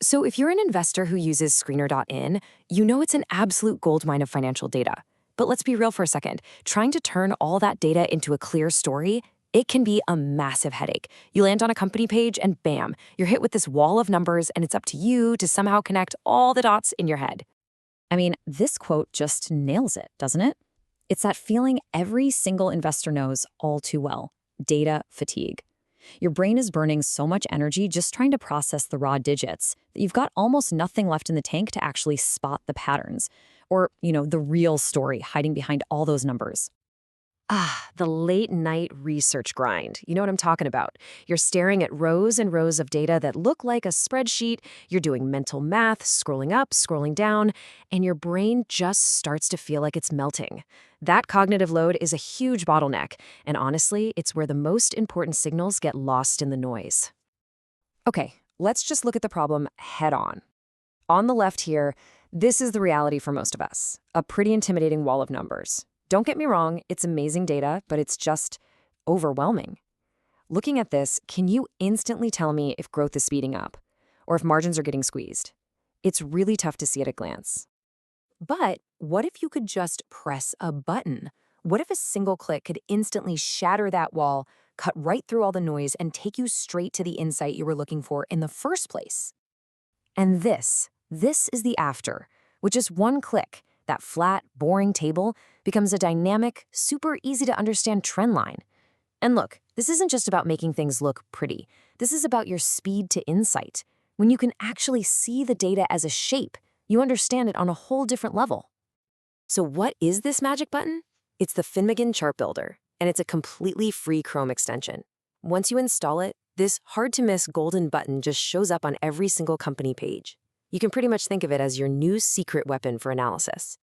So if you're an investor who uses screener.in, you know it's an absolute goldmine of financial data. But let's be real for a second. Trying to turn all that data into a clear story, it can be a massive headache. You land on a company page and bam, you're hit with this wall of numbers and it's up to you to somehow connect all the dots in your head. I mean, this quote just nails it, doesn't it? It's that feeling every single investor knows all too well: data fatigue. Your brain is burning so much energy just trying to process the raw digits that you've got almost nothing left in the tank to actually spot the patterns or, the real story hiding behind all those numbers. Ah, the late night research grind. You know what I'm talking about. You're staring at rows and rows of data that look like a spreadsheet. You're doing mental math, scrolling up, scrolling down, and your brain just starts to feel like it's melting. That cognitive load is a huge bottleneck, and honestly, it's where the most important signals get lost in the noise. Okay, let's just look at the problem head on. On the left here, this is the reality for most of us, a pretty intimidating wall of numbers. Don't get me wrong, it's amazing data, but it's just overwhelming. Looking at this, can you instantly tell me if growth is speeding up or if margins are getting squeezed? It's really tough to see at a glance. But what if you could just press a button? What if a single click could instantly shatter that wall, cut right through all the noise, and take you straight to the insight you were looking for in the first place? And this is the after, which is one click. That flat, boring table becomes a dynamic, super easy to understand trend line. And look, this isn't just about making things look pretty. This is about your speed to insight. When you can actually see the data as a shape, you understand it on a whole different level. So what is this magic button? It's the Finmagine Chart Builder, and it's a completely free Chrome extension. Once you install it, this hard-to-miss golden button just shows up on every single company page. You can pretty much think of it as your new secret weapon for analysis.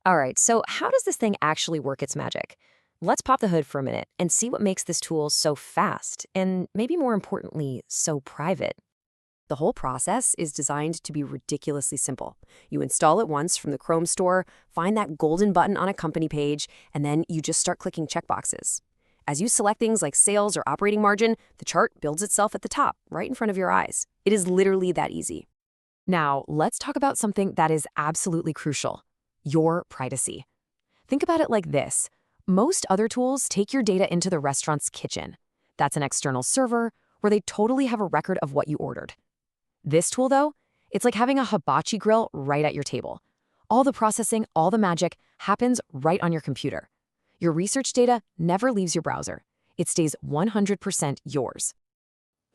All right, so how does this thing actually work its magic? Let's pop the hood for a minute and see what makes this tool so fast and, maybe more importantly, so private. The whole process is designed to be ridiculously simple. You install it once from the Chrome store, find that golden button on a company page, and then you just start clicking checkboxes. As you select things like sales or operating margin, the chart builds itself at the top, right in front of your eyes. It is literally that easy. Now, let's talk about something that is absolutely crucial: your privacy. Think about it like this. Most other tools take your data into the restaurant's kitchen. That's an external server where they totally have a record of what you ordered. This tool, though, it's like having a hibachi grill right at your table. All the processing, all the magic happens right on your computer. Your research data never leaves your browser. It stays 100% yours.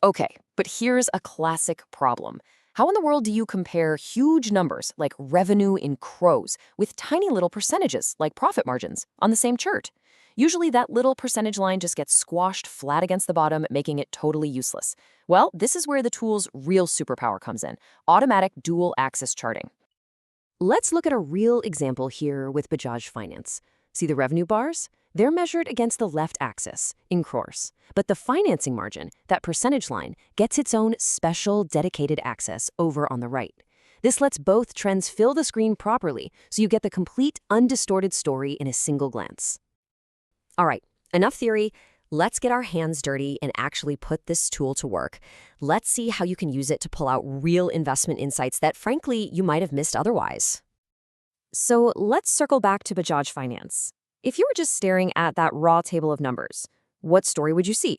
Okay, but here's a classic problem. How in the world do you compare huge numbers like revenue in crores with tiny little percentages like profit margins on the same chart? Usually that little percentage line just gets squashed flat against the bottom, making it totally useless. Well, this is where the tool's real superpower comes in: automatic dual-axis charting. Let's look at a real example here with Bajaj Finance. See the revenue bars? They're measured against the left axis, in crores. But the financing margin, that percentage line, gets its own special dedicated axis over on the right. This lets both trends fill the screen properly, so you get the complete, undistorted story in a single glance. All right, enough theory. Let's get our hands dirty and actually put this tool to work. Let's see how you can use it to pull out real investment insights that, frankly, you might have missed otherwise. So let's circle back to Bajaj Finance. If you were just staring at that raw table of numbers, what story would you see?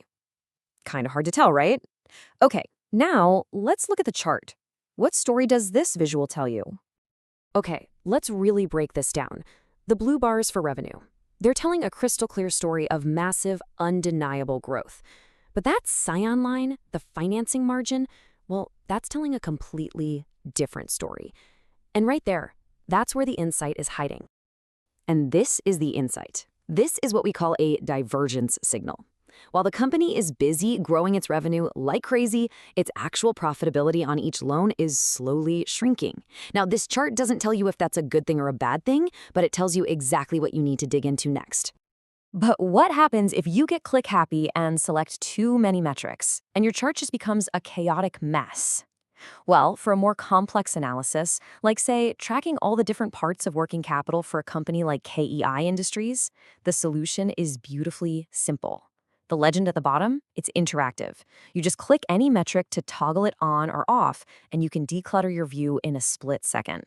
Kind of hard to tell, right? Okay, now let's look at the chart. What story does this visual tell you? Okay, let's really break this down. The blue bars for revenue. They're telling a crystal clear story of massive, undeniable growth. But that cyan line, the financing margin, well, that's telling a completely different story. And right there, that's where the insight is hiding. And this is the insight. This is what we call a divergence signal. While the company is busy growing its revenue like crazy, its actual profitability on each loan is slowly shrinking. Now, this chart doesn't tell you if that's a good thing or a bad thing, but it tells you exactly what you need to dig into next. But what happens if you get click happy and select too many metrics, and your chart just becomes a chaotic mess? Well, for a more complex analysis, like say tracking all the different parts of working capital for a company like KEI Industries, the solution is beautifully simple. The legend at the bottom, it's interactive. You just click any metric to toggle it on or off, and you can declutter your view in a split second.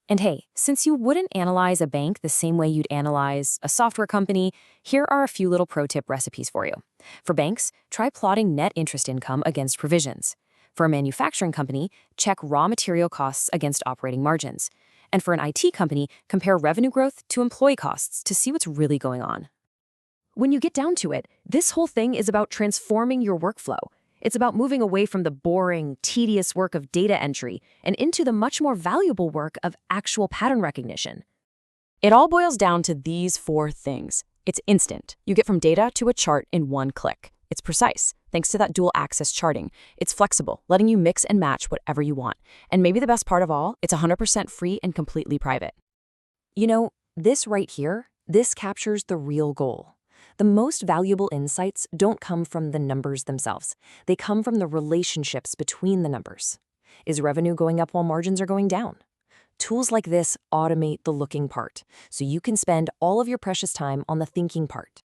And hey, since you wouldn't analyze a bank the same way you'd analyze a software company, here are a few little pro tip recipes for you. For banks, try plotting net interest income against provisions. For a manufacturing company, check raw material costs against operating margins. And for an IT company, compare revenue growth to employee costs to see what's really going on. When you get down to it, this whole thing is about transforming your workflow. It's about moving away from the boring, tedious work of data entry and into the much more valuable work of actual pattern recognition. It all boils down to these 4 things. It's instant. You get from data to a chart in one click. It's precise, thanks to that dual access charting. It's flexible, letting you mix and match whatever you want. And maybe the best part of all, it's 100% free and completely private. You know, this right here, this captures the real goal. The most valuable insights don't come from the numbers themselves. They come from the relationships between the numbers. Is revenue going up while margins are going down? Tools like this automate the looking part, so you can spend all of your precious time on the thinking part.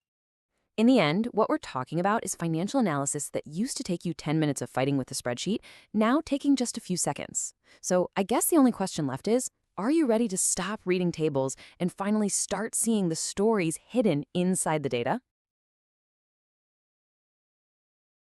In the end, what we're talking about is financial analysis that used to take you 10 minutes of fighting with a spreadsheet, now taking just a few seconds. So I guess the only question left is, are you ready to stop reading tables and finally start seeing the stories hidden inside the data?